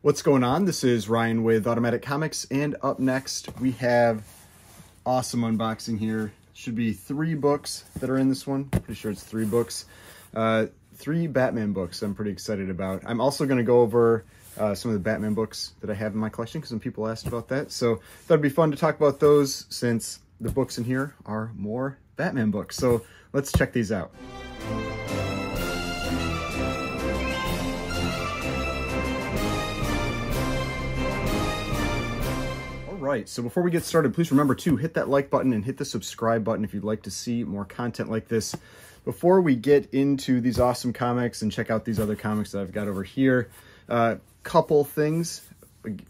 What's going on? This is Ryan with Automatic Comics, and up next we have awesome unboxing here. Should be 3 books that are in this one. Pretty sure it's 3 books. 3 Batman books I'm pretty excited about. I'm also going to go over some of the Batman books that I have in my collection because some people asked about that. So thought it'd be fun to talk about those since the books in here are more Batman books. So let's check these out. Right, so before we get started, please remember to hit that like button and hit the subscribe button if you'd like to see more content like this. Before we get into these awesome comics and check out these other comics that I've got over here, couple things.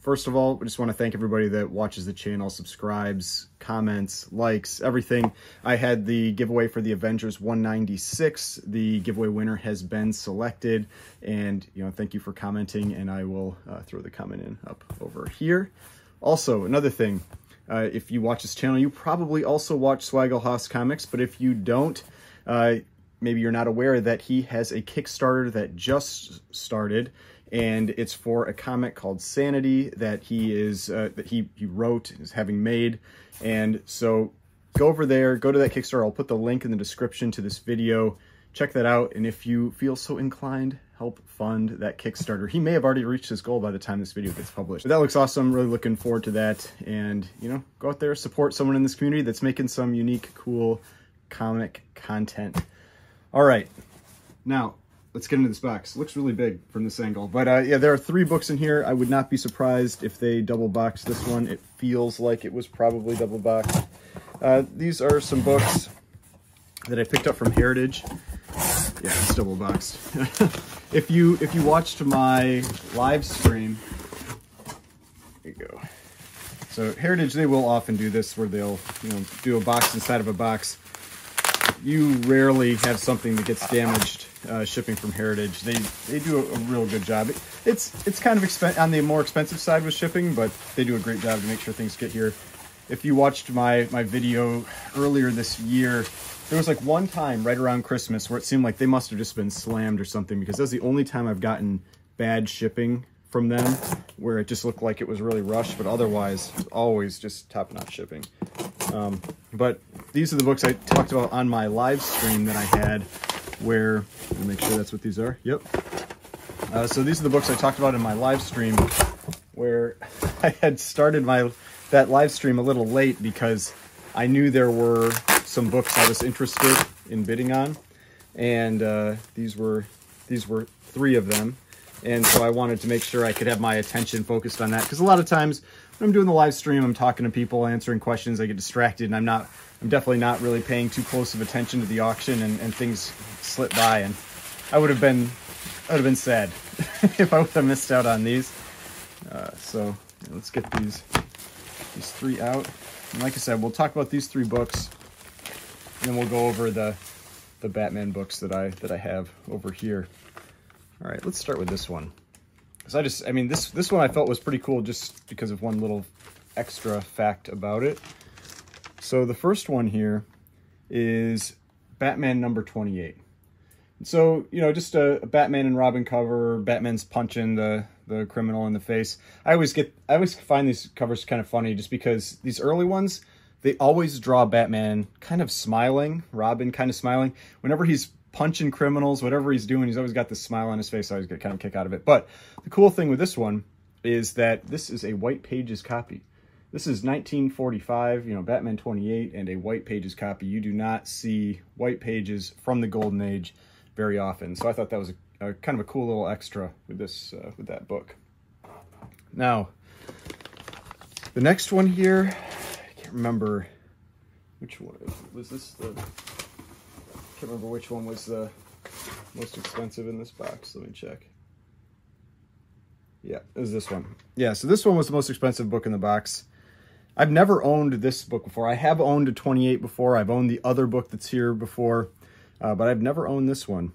First of all, I just want to thank everybody that watches the channel, subscribes, comments, likes, everything. I had the giveaway for the Avengers 196. The giveaway winner has been selected, and thank you for commenting, and I will throw the comment in up over here. Also, another thing, if you watch this channel, you probably also watch Swagglehaus comics, but if you don't, maybe you're not aware that he has a Kickstarter that just started, and it's for a comic called Sanity that he wrote, is having made. And so go over there, go to that Kickstarter. I'll put the link in the description to this video. Check that out, and if you feel so inclined, help fund that Kickstarter. He may have already reached his goal by the time this video gets published. But that looks awesome. Really looking forward to that. And, go out there, support someone in this community that's making some unique, cool comic content. All right, now let's get into this box. It looks really big from this angle. But yeah, there are 3 books in here. I would not be surprised if they double boxed this one. It feels like it was probably double boxed. These are some books that I picked up from Heritage. Yeah, it's double boxed. If you watched my live stream, there you go. So Heritage, they will often do this where they'll do a box inside of a box. You rarely have something that gets damaged shipping from Heritage. They do a real good job. It's kind of on the more expensive side with shipping, but they do a great job to make sure things get here. If you watched my video earlier this year, there was like one time right around Christmas where it seemed like they must have just been slammed or something, because that was the only time I've gotten bad shipping from them where it just looked like it was really rushed, but otherwise it's always just top-notch shipping. But these are the books I talked about on my live stream that I had where, let me make sure that's what these are. Yep. So these are the books I talked about in my live stream where I had started that live stream a little late because I knew there were some books I was interested in bidding on, and these were 3 of them, and so I wanted to make sure I could have my attention focused on that, because a lot of times when I'm doing the live stream, I'm talking to people, answering questions, I get distracted, and I'm definitely not really paying too close of attention to the auction, and things slip by, and I would have been sad if I would have missed out on these. So let's get these 3 out. And like I said, we'll talk about these 3 books, and then we'll go over the Batman books that I have over here. All right, let's start with this one. So this one I felt was pretty cool just because of one little extra fact about it. So the first one here is Batman number 28. So, just a Batman and Robin cover. Batman's punching the criminal in the face. I always find these covers kind of funny just because these early ones, they always draw Batman kind of smiling, Robin kind of smiling. Whenever he's punching criminals, whatever he's doing, he's always got this smile on his face. I always get kind of a kick out of it. But the cool thing with this one is that this is a White Pages copy. This is 1945, Batman 28, and a White Pages copy. You do not see White Pages from the Golden Age very often. So I thought that was a kind of a cool little extra with this with that book. Now, the next one here, I can't remember which one was this. I can't remember which one was the most expensive in this box. Let me check. Yeah, it was this one. Yeah, so this one was the most expensive book in the box. I've never owned this book before. I have owned a 28 before. I've owned the other book that's here before. But I've never owned this one.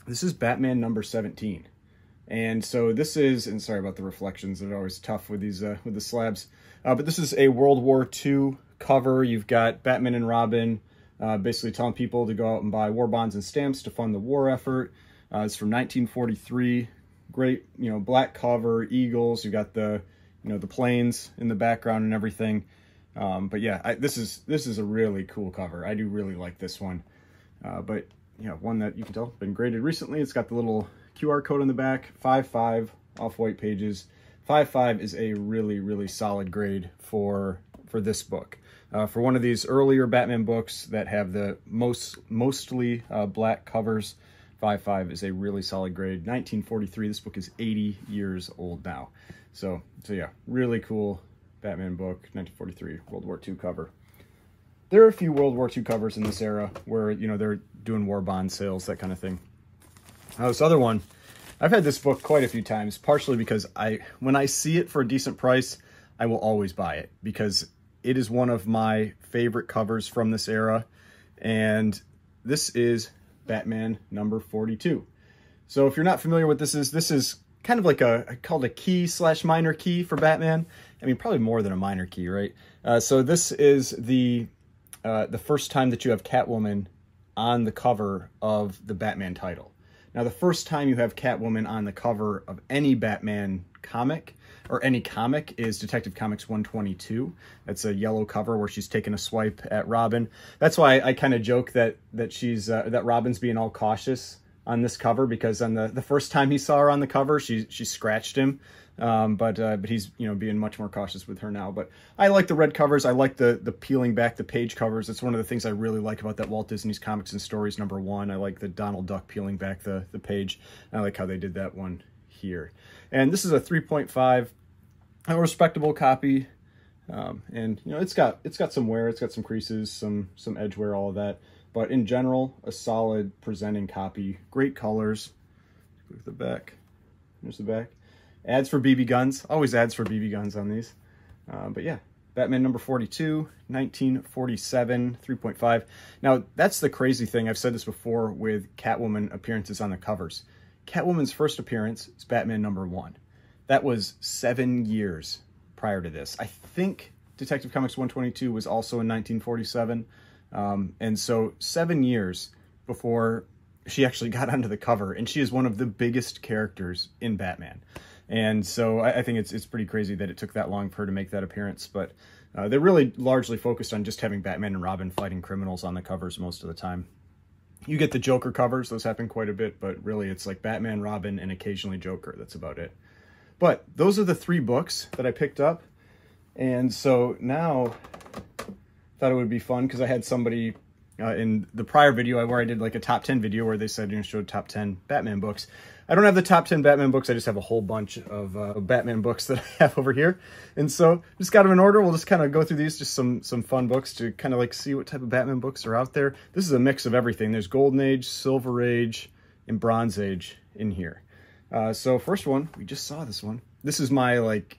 This is Batman number 17. And so this is, and sorry about the reflections, they're always tough with these, with the slabs. But this is a World War II cover. You've got Batman and Robin basically telling people to go out and buy war bonds and stamps to fund the war effort. It's from 1943. great, you know, black cover, eagles. You got the, you know, the planes in the background and everything. But yeah, this is a really cool cover. I do really like this one. But yeah, one that you can tell been graded recently. It's got the little QR code on the back, 5.5 off-white pages. 5.5 is a really, really solid grade for this book. For one of these earlier Batman books that have the mostly black covers, 5.5 is a really solid grade. 1943, this book is 80 years old now. So yeah, really cool Batman book, 1943, World War II cover. There are a few World War II covers in this era where, you know, they're doing war bond sales, that kind of thing. This other one, I've had this book quite a few times, partially because when I see it for a decent price, I will always buy it because it is one of my favorite covers from this era. And this is Batman number 42. So if you're not familiar with this is kind of like called a key / minor key for Batman. I mean, probably more than a minor key, right? So this is the first time that you have Catwoman on the cover of the Batman title. Now, the first time you have Catwoman on the cover of any Batman comic, or any comic, is Detective Comics 122. That's a yellow cover where she's taking a swipe at Robin. That's why I kind of joke that that Robin's being all cautious on this cover, because on the first time he saw her on the cover, she scratched him. But he's, you know, being much more cautious with her now. But I like the red covers. I like the peeling back the page covers. It's one of the things I really like about that Walt Disney's Comics and Stories #1. I like the Donald Duck peeling back the page. I like how they did that one here. And this is a 3.5, a respectable copy. And you know, it's got some wear, it's got some creases, some edge wear, all of that. But in general, a solid presenting copy. Great colors. Look at the back. There's the back. Ads for BB guns. Always ads for BB guns on these. But yeah, Batman number 42, 1947, 3.5. Now, that's the crazy thing. I've said this before with Catwoman appearances on the covers. Catwoman's first appearance is Batman number 1. That was 7 years prior to this. I think Detective Comics 122 was also in 1947. And so 7 years before she actually got onto the cover, and she is one of the biggest characters in Batman. And so I think it's pretty crazy that it took that long for her to make that appearance. But they're really largely focused on just having Batman and Robin fighting criminals on the covers most of the time. You get the Joker covers, those happen quite a bit, but really it's like Batman, Robin, and occasionally Joker. That's about it. But those are the 3 books that I picked up. And so now thought it would be fun because I had somebody in the prior video where I did like a top 10 video where they said, you know, showed top 10 Batman books. I don't have the top 10 Batman books. I just have a whole bunch of Batman books that I have over here. And so just got them in order. We'll just kind of go through these, just some fun books to kind of like see what type of Batman books are out there. This is a mix of everything. There's Golden Age, Silver Age, and Bronze Age in here. So first one, we just saw this one. This is my like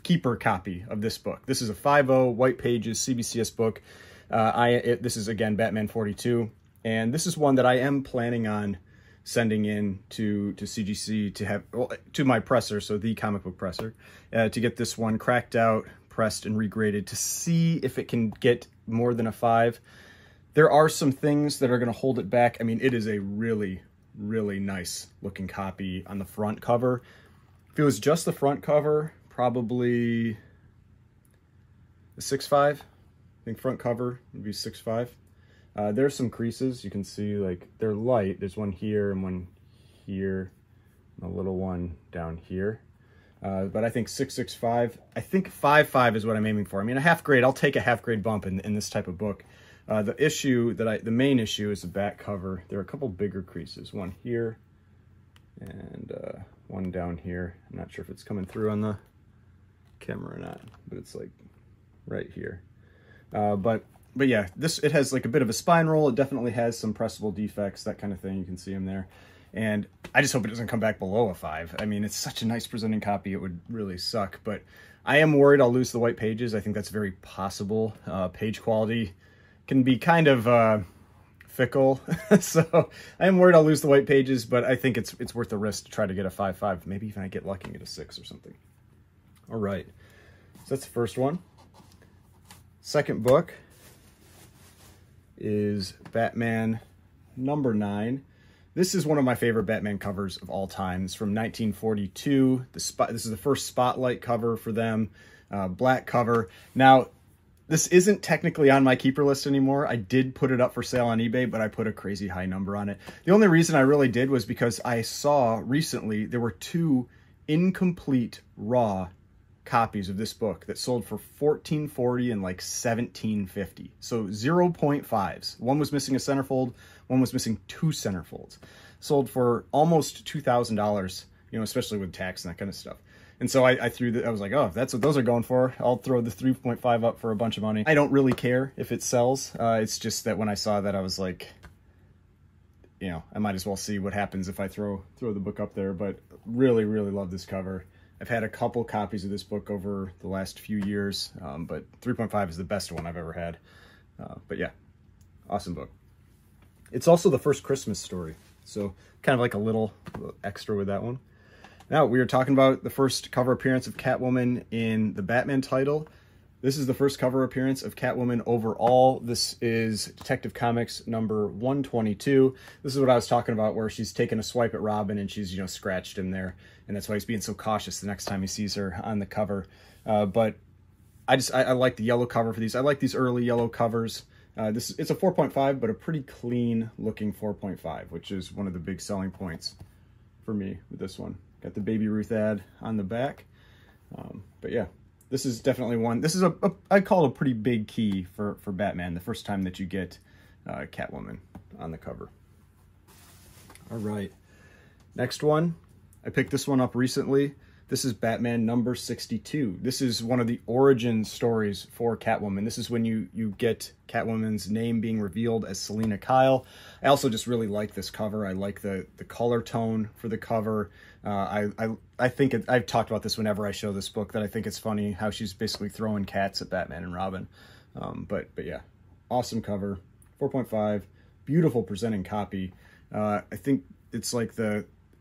keeper copy of this book. This is a 5.0 white pages CBCS book. This is again Batman 42, and this is one that I am planning on sending in to CGC to have, well, to my presser, so the comic book presser, to get this one cracked out, pressed, and regraded to see if it can get more than a 5. There are some things that are going to hold it back. I mean, it is a really, really nice looking copy on the front cover. If it was just the front cover, probably a 6.5. I think front cover would be 6.5. There's some creases. You can see, like, they're light. There's one here and one here, and a little one down here. But I think 6.65. I think 5.5 is what I'm aiming for. I mean, a half grade. I'll take a half grade bump in this type of book. The main issue is the back cover. There are a couple bigger creases. One here and one down here. I'm not sure if it's coming through on the camera or not, but it's like right here. But yeah, it has like a bit of a spine roll. It definitely has some pressable defects, that kind of thing. You can see them there. And I just hope it doesn't come back below a 5. I mean, it's such a nice presenting copy. It would really suck, but I am worried I'll lose the white pages. I think that's very possible. Page quality can be kind of fickle. So I am worried I'll lose the white pages, but I think it's worth the risk to try to get a 5.5. Maybe even I get lucky and get a 6 or something. All right. So that's the first one. Second book is Batman number 9. This is one of my favorite Batman covers of all time. It's from 1942. This is the first Spotlight cover for them, black cover. Now, this isn't technically on my keeper list anymore. I did put it up for sale on eBay, but I put a crazy high number on it. The only reason I really did was because I saw recently there were 2 incomplete raw copies of this book that sold for $14.40 and like $17.50. So 0.5s. One was missing a centerfold, one was missing 2 centerfolds. Sold for almost $2,000, you know, especially with tax and that kind of stuff. And so I threw I was like, oh, if that's what those are going for, I'll throw the 3.5 up for a bunch of money. I don't really care if it sells. It's just that when I saw that, I was like, you know, I might as well see what happens if I throw the book up there. But really, really love this cover. I've had a couple copies of this book over the last few years, but 3.5 is the best one I've ever had. But yeah, awesome book. It's also the first Christmas story, so kind of like a little extra with that one. Now, we are talking about the first cover appearance of Catwoman in the Batman title. This is the first cover appearance of Catwoman overall. This is Detective Comics number 122. This is what I was talking about, where she's taking a swipe at Robin and she's, you know, scratched him there. And that's why he's being so cautious the next time he sees her on the cover. But I like the yellow cover for these. I like these early yellow covers. It's a 4.5, but a pretty clean looking 4.5, which is one of the big selling points for me with this one. Got the Baby Ruth ad on the back. But yeah, this is definitely one. This is I'd call it a pretty big key for Batman, the first time that you get Catwoman on the cover. All right, next one. I picked this one up recently. This is Batman number 62. This is one of the origin stories for Catwoman. This is when you get Catwoman's name being revealed as Selina Kyle. I also just really like this cover. I like the color tone for the cover. I think I've talked about this whenever I show this book, that I think it's funny how she's basically throwing cats at Batman and Robin. But yeah, awesome cover. 4.5, beautiful presenting copy. I think it's like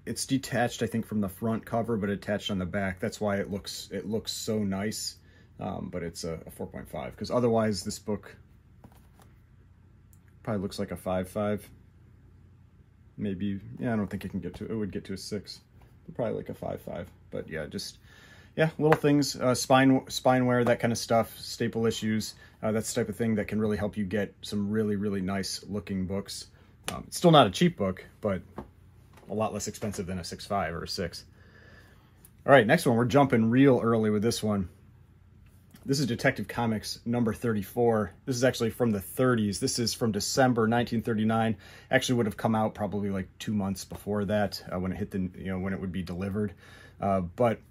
it's detached, I think, from the front cover, but attached on the back. That's why it looks so nice. But it's a 4.5, because otherwise this book probably looks like a 5.5. Maybe, yeah, I don't think it would get to a 6. Probably like a 5.5. But yeah, just, yeah, little things, spine wear, that kind of stuff, staple issues. That's the type of thing that can really help you get some really, really nice looking books. It's still not a cheap book, but a lot less expensive than a 6.5 or a 6. All right, next one. We're jumping real early with this one. This is Detective Comics number 34. This is actually from the 30s. This is from December 1939. Actually would have come out probably like 2 months before that, when it hit when it would be delivered. But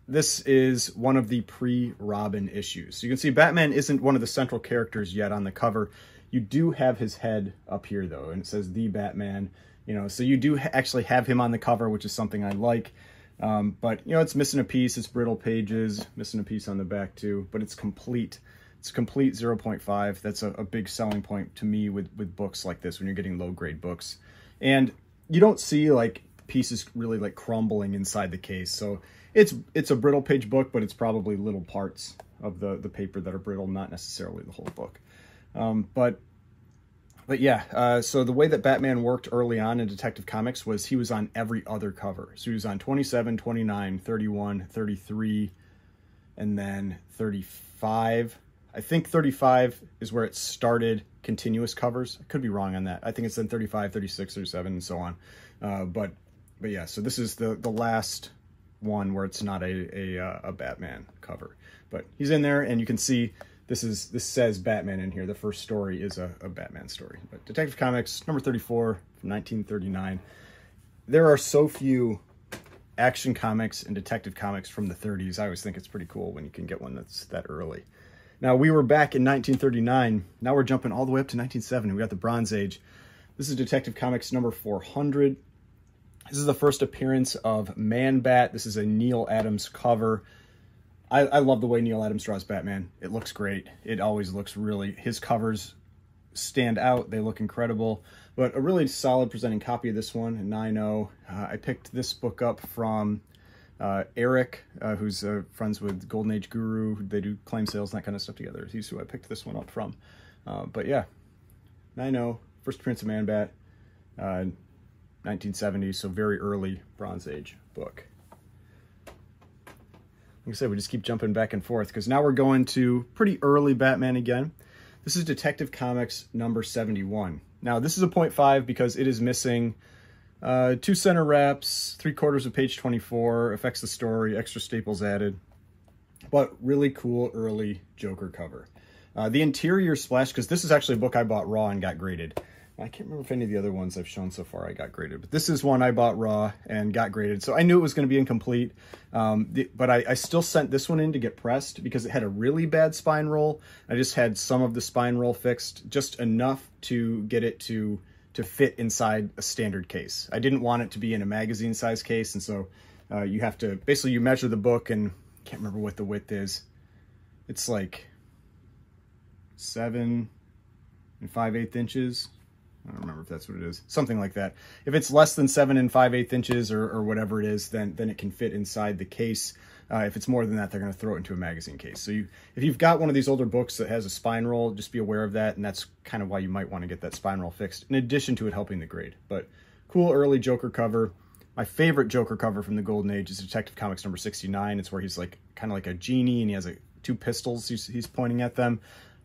this is one of the pre-Robin issues. So you can see Batman isn't one of the central characters yet on the cover. You do have his head up here though, and it says The Batman. You know, so you do actually have him on the cover, which is something I like. But, you know, it's missing a piece. It's brittle pages, missing a piece on the back too, but it's complete. It's complete 0.5. That's a big selling point to me with books like this, when you're getting low grade books. And you don't see like pieces really like crumbling inside the case. So it's a brittle page book, but it's probably little parts of the paper that are brittle, not necessarily the whole book. But yeah, so the way that Batman worked early on in Detective Comics was he was on every other cover. So he was on 27, 29, 31, 33, and then 35. I think 35 is where it started continuous covers. I could be wrong on that. I think it's then 35, 36, 37, and so on. But yeah, so this is the last one where it's not a Batman cover. But he's in there, and you can see this says Batman in here. The first story is a Batman story. But Detective Comics, number 34 from 1939. There are so few action comics and Detective Comics from the 30s. I always think it's pretty cool when you can get one that's that early. Now, we were back in 1939. Now we're jumping all the way up to 1970. We got the Bronze Age. This is Detective Comics number 400. This is the first appearance of Man-Bat. This is a Neil Adams cover. I love the way Neil Adams draws Batman. It looks great. It always looks really, his covers stand out. They look incredible. But a really solid presenting copy of this one, a 9.0. I picked this book up from Eric, who's friends with Golden Age Guru. They do claim sales and that kind of stuff together. He's who I picked this one up from. But yeah, 9.0, first appearance of Man-Bat. 1970s, so very early Bronze Age book. Like I said, we just keep jumping back and forth because now we're going to pretty early Batman again. This is Detective Comics number 71. Now, this is a 0.5 because it is missing 2 center wraps, 3/4 of page 24, affects the story, extra staples added, but really cool early Joker cover. The interior splash, because this is actually a book I bought raw and got graded. I can't remember if any of the other ones I've shown so far I got graded, but this is one I bought raw and got graded. So I knew it was going to be incomplete, but I still sent this one in to get pressed because it had a really bad spine roll. I just had some of the spine roll fixed, just enough to get it to fit inside a standard case. I didn't want it to be in a magazine size case, and so you have to, basically you measure the book, and I can't remember what the width is. It's like 7 5/8 inches. I don't remember if that's what it is. Something like that. If it's less than 7 5/8 inches or whatever it is, then it can fit inside the case. If it's more than that, they're going to throw it into a magazine case. So if you've got one of these older books that has a spine roll, just be aware of that, and that's kind of why you might want to get that spine roll fixed, in addition to it helping the grade. But cool early Joker cover. My favorite Joker cover from the Golden Age is Detective Comics number 69. It's where he's like kind of like a genie, and he has 2 pistols he's pointing at them.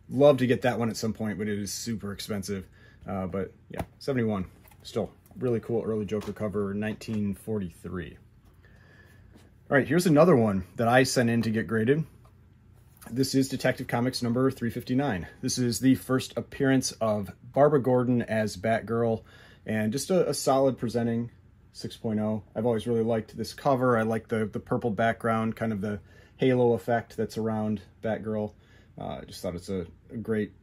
Love to get that one at some point, but it is super expensive. But yeah, 71, still really cool early Joker cover, 1943. All right, here's another one that I sent in to get graded. This is Detective Comics number 359. This is the first appearance of Barbara Gordon as Batgirl, and just a solid presenting 6.0. I've always really liked this cover. I like the purple background, kind of the halo effect that's around Batgirl. I just thought it's a great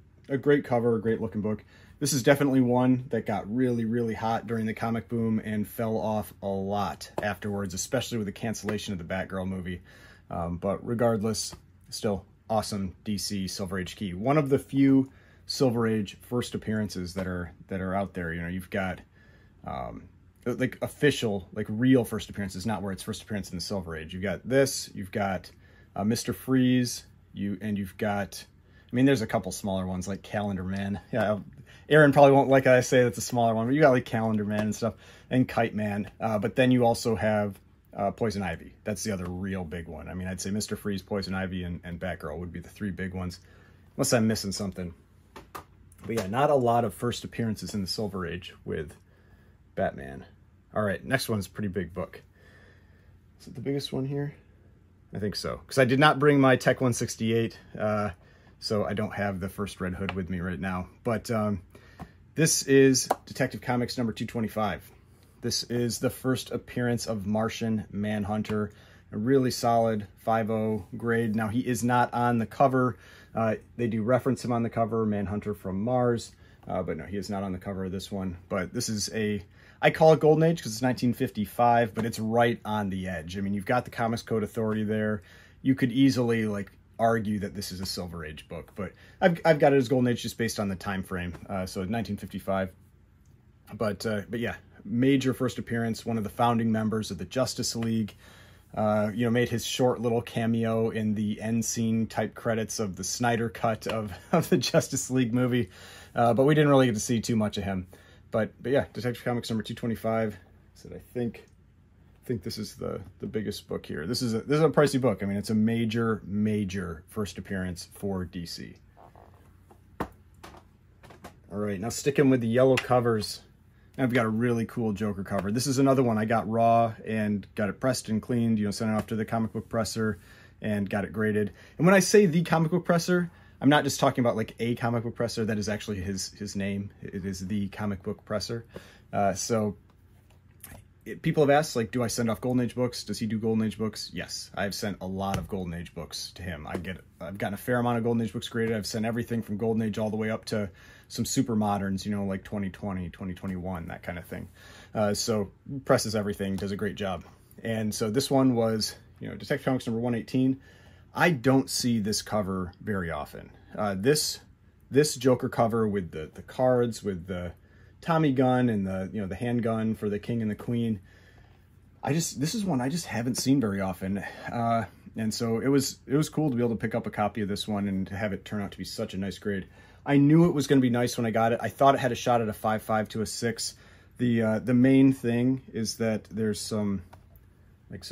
cover, a great looking book. This is definitely one that got really, really hot during the comic boom and fell off a lot afterwards, especially with the cancellation of the Batgirl movie. But regardless, still awesome DC Silver Age key. One of the few Silver Age first appearances that are out there. You know, you've got like official, like real first appearances, not where it's first appearance in the Silver Age. You've got this, you've got Mr. Freeze, you've got, I mean, there's a couple smaller ones like Calendar Man. Yeah, Aaron probably won't like I say that's a smaller one, but you got like Calendar Man and stuff, and Kite Man. But then you also have Poison Ivy. That's the other real big one. I mean, I'd say Mr. Freeze, Poison Ivy, and Batgirl would be the 3 big ones, unless I'm missing something. But yeah, not a lot of first appearances in the Silver Age with Batman. All right, next one is a pretty big book. Is it the biggest one here? I think so, because I did not bring my Tech 168, so I don't have the first Red Hood with me right now. But this is Detective Comics number 225. This is the first appearance of Martian Manhunter, a really solid 5.0 grade. Now, he is not on the cover. They do reference him on the cover, Manhunter from Mars, but no, he is not on the cover of this one. But this is I call it Golden Age because it's 1955, but it's right on the edge. I mean, you've got the Comics Code Authority there. You could easily argue that this is a Silver Age book, but I've got it as Golden Age just based on the time frame. So 1955. But yeah, major first appearance. One of the founding members of the Justice League. You know, made his short little cameo in the end scene type credits of the Snyder cut of the Justice League movie. But we didn't really get to see too much of him. But yeah, Detective Comics number 225. So I think this is the biggest book here. This is a pricey book. I mean, it's a major first appearance for DC. All right, now sticking with the yellow covers, I've got a really cool Joker cover. This is another one I got raw and got it pressed and cleaned, you know, sent it off to the comic book presser and got it graded. And when I say the comic book presser, I'm not just talking about like a comic book presser. That is actually his name. It is the comic book presser. People have asked, like, do I send off Golden Age books? Does he do Golden Age books? Yes, I've sent a lot of Golden Age books to him. I've gotten a fair amount of Golden Age books graded. I've sent everything from Golden Age all the way up to some super moderns, you know, like 2020, 2021, that kind of thing. So presses everything, does a great job. And so this one was, you know, Detective Comics number 118. I don't see this cover very often. This Joker cover with the cards, with the Tommy gun and the handgun for the king and the queen. This is one I just haven't seen very often. And so it was cool to be able to pick up a copy of this one and to have it turn out to be such a nice grade. I knew it was going to be nice when I got it. I thought it had a shot at a 5.5 to a 6. The main thing is that there's some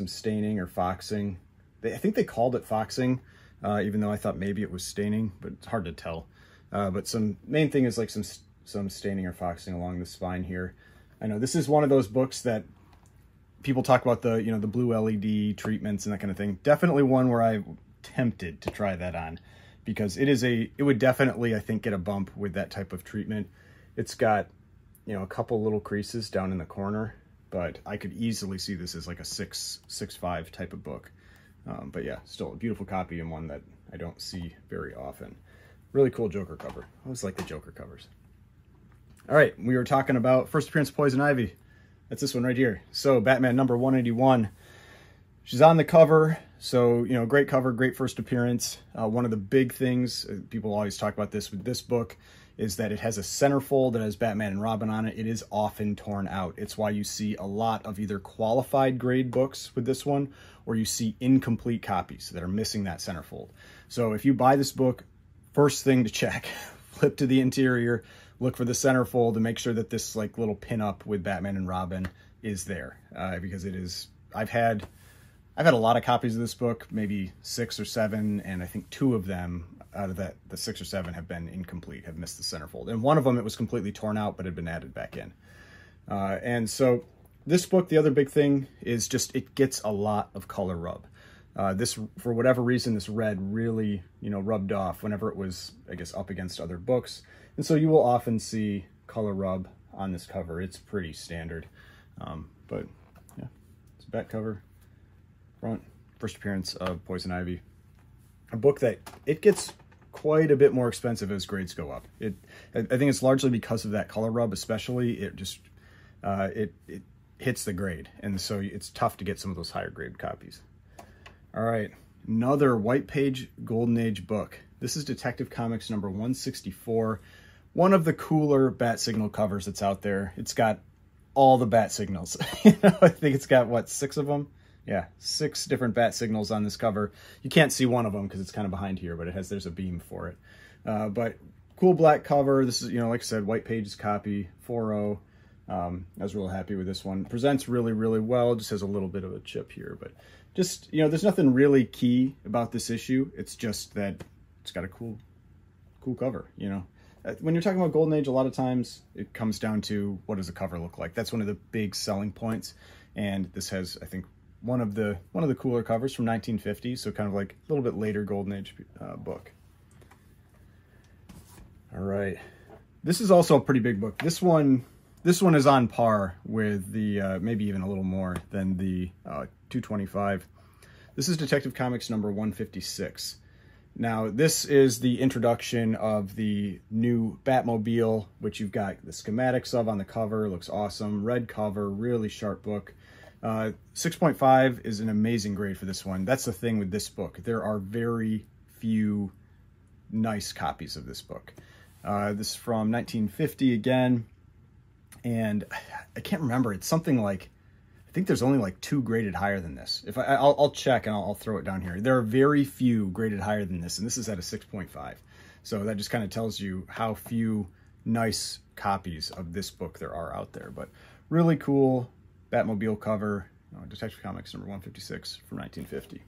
staining or foxing. I think they called it foxing, even though I thought maybe it was staining, but it's hard to tell. But some main thing is like some staining or foxing along the spine here. I know this is one of those books that people talk about the blue LED treatments and that kind of thing. Definitely one where I'm tempted to try that on, because it would definitely, I think, get a bump with that type of treatment. It's got, a couple little creases down in the corner, but I could easily see this as like a 6.5 type of book. But yeah, still a beautiful copy and one that I don't see very often. Really cool Joker cover. I always like the Joker covers. All right, we were talking about first appearance of Poison Ivy. That's this one right here. So Batman number 181. She's on the cover. So, great cover, great first appearance. One of the big things, people always talk about this with this book, is that it has a centerfold that has Batman and Robin on it. It is often torn out. It's why you see a lot of either qualified grade books with this one, or you see incomplete copies that are missing that centerfold. So if you buy this book, first thing to check, flip to the interior, look for the centerfold, and make sure that this like little pin-up with Batman and Robin is there, because it is. I've had a lot of copies of this book, maybe 6 or 7, and I think 2 of them out of the 6 or 7 have been incomplete, have missed the centerfold. And one of them, it was completely torn out, but had been added back in. And so this book, the other big thing is just it gets a lot of color rub. This, for whatever reason, this red really, rubbed off whenever it was, I guess, up against other books. And so you will often see color rub on this cover. It's pretty standard. But yeah, it's a back cover. Front, first appearance of Poison Ivy. A book that it gets quite a bit more expensive as grades go up. I think it's largely because of that color rub, especially. It just it hits the grade, and so it's tough to get some of those higher grade copies. All right, another white page Golden Age book. This is Detective Comics number 164. One of the cooler bat signal covers that's out there. It's got all the bat signals. I think it's got, what, 6 of them? Yeah, 6 different bat signals on this cover. You can't see one of them because it's kind of behind here, but there's a beam for it. But cool black cover. This is, like I said, white pages copy, 4.0. I was real happy with this one. Presents really, really well. Just has a little bit of a chip here, but just, there's nothing really key about this issue. It's just that it's got a cool cover, When you're talking about Golden Age, a lot of times it comes down to what does the cover look like. That's one of the big selling points. And this has, I think, one of the cooler covers from 1950, so kind of like a little bit later Golden Age book. All right, this is also a pretty big book. This one is on par with the maybe even a little more than the 225. This is Detective Comics number 156. Now, this is the introduction of the new Batmobile, which you've got the schematics of on the cover. Looks awesome. Red cover, really sharp book. 6.5 is an amazing grade for this one. That's the thing with this book. There are very few nice copies of this book. This is from 1950 again, and I can't remember. It's something like, I think there's only like 2 graded higher than this. If I'll check and I'll throw it down here. There are very few graded higher than this, and this is at a 6.5. So that just kind of tells you how few nice copies of this book there are out there. But really cool Batmobile cover, Detective Comics number 156 from 1950.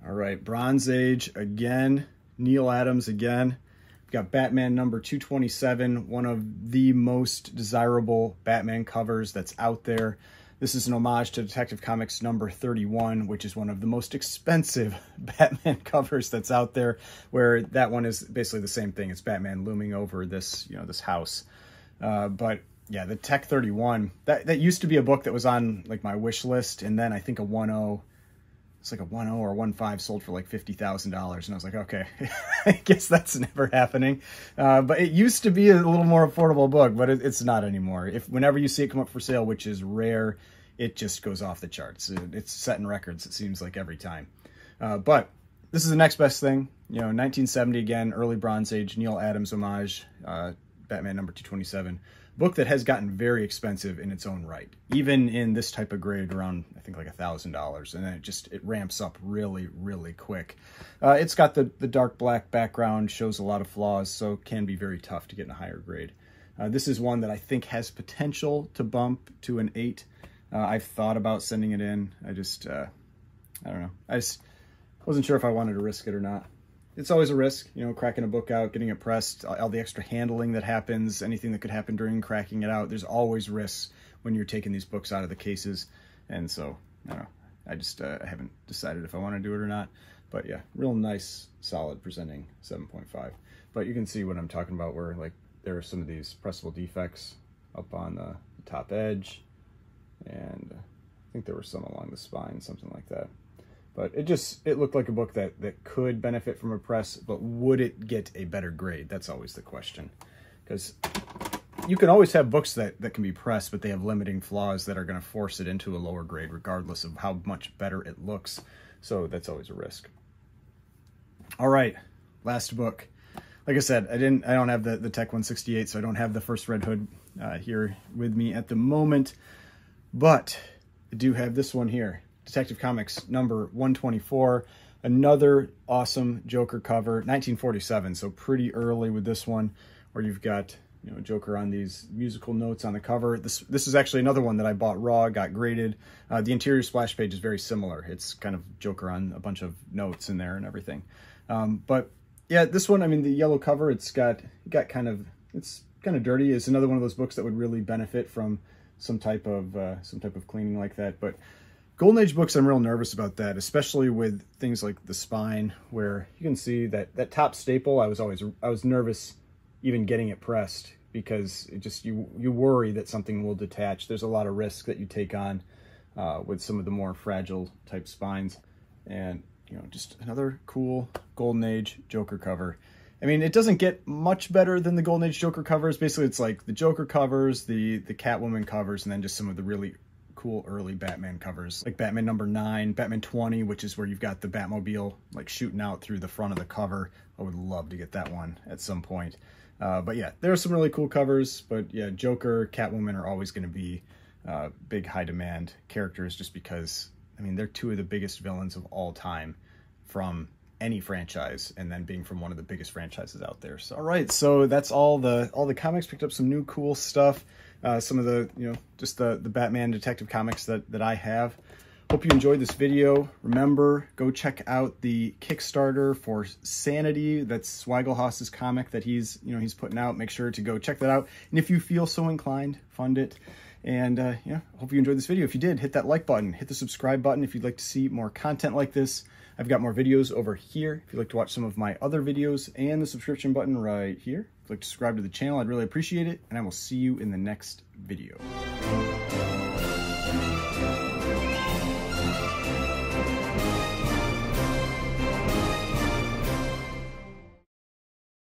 All right, Bronze Age again, Neil Adams again. We've got Batman number 227, one of the most desirable Batman covers that's out there. This is an homage to Detective Comics number 31, which is one of the most expensive Batman covers that's out there, where that one is basically the same thing. It's Batman looming over this, this house. But yeah, the Tech 31, that used to be a book that was on like my wish list, and then I think a 1.0, it's like a 1.0 or 1.5 sold for like $50,000, and I was like, okay, I guess that's never happening. But it used to be a little more affordable book, but it's not anymore. Whenever you see it come up for sale, which is rare, it just goes off the charts. It's setting records, it seems like, every time. But this is the next best thing. 1970 again, early Bronze Age, Neil Adams homage, Batman number 227. Book that has gotten very expensive in its own right, even in this type of grade, around I think like $1,000, and then it ramps up really, really quick. It's got the dark black background, shows a lot of flaws, so can be very tough to get in a higher grade. This is one that I think has potential to bump to an 8. I've thought about sending it in. I don't know. I just wasn't sure if I wanted to risk it or not. It's always a risk, you know, cracking a book out, getting it pressed, all the extra handling that happens, anything that could happen during cracking it out. There's always risks when you're taking these books out of the cases. And so, I don't know. I haven't decided if I want to do it or not. But yeah, real nice, solid presenting 7.5. But you can see what I'm talking about where, like, there are some of these pressable defects up on the top edge. And I think there were some along the spine, something like that. But it looked like a book that could benefit from a press, but would it get a better grade? That's always the question. Because you can always have books that can be pressed, but they have limiting flaws that are going to force it into a lower grade, regardless of how much better it looks. So that's always a risk. All right, last book. Like I said, I don't have the Tech 168, so I don't have the first Red Hood here with me at the moment. But I do have this one here. Detective Comics number 124, another awesome Joker cover, 1947, so pretty early with this one, where you've got, you know, Joker on these musical notes on the cover. This is actually another one that I bought raw, got graded. The interior splash page is very similar. It's kind of Joker on a bunch of notes in there and everything. But yeah, this one, I mean, the yellow cover, it's kind of dirty. It's another one of those books that would really benefit from some type of cleaning like that, but Golden Age books, I'm real nervous about that, especially with things like the spine, where you can see that top staple. I was nervous even getting it pressed, because it just you worry that something will detach. There's a lot of risk that you take on with some of the more fragile type spines, and you know, just another cool Golden Age Joker cover. I mean, it doesn't get much better than the Golden Age Joker covers. Basically, it's like the Joker covers, the Catwoman covers, and then just some of the really cool early Batman covers, like Batman number 9, Batman 20, which is where you've got the Batmobile like shooting out through the front of the cover. I would love to get that one at some point. But yeah, there are some really cool covers, but yeah, Joker, Catwoman are always going to be big high demand characters, just because, I mean, they're two of the biggest villains of all time from any franchise, and then being from one of the biggest franchises out there. So all right, so that's all the comics. Picked up some new cool stuff. Some of the, you know, just the Batman Detective Comics that I have. Hope you enjoyed this video. Remember, go check out the Kickstarter for Sanity. That's Swagglehaus's comic that he's putting out. Make sure to go check that out. And if you feel so inclined, fund it. And yeah, hope you enjoyed this video. If you did, hit that like button, hit the subscribe button if you'd like to see more content like this. I've got more videos over here if you'd like to watch some of my other videos, and the subscription button right here. If you'd like to subscribe to the channel, I'd really appreciate it, and I will see you in the next video.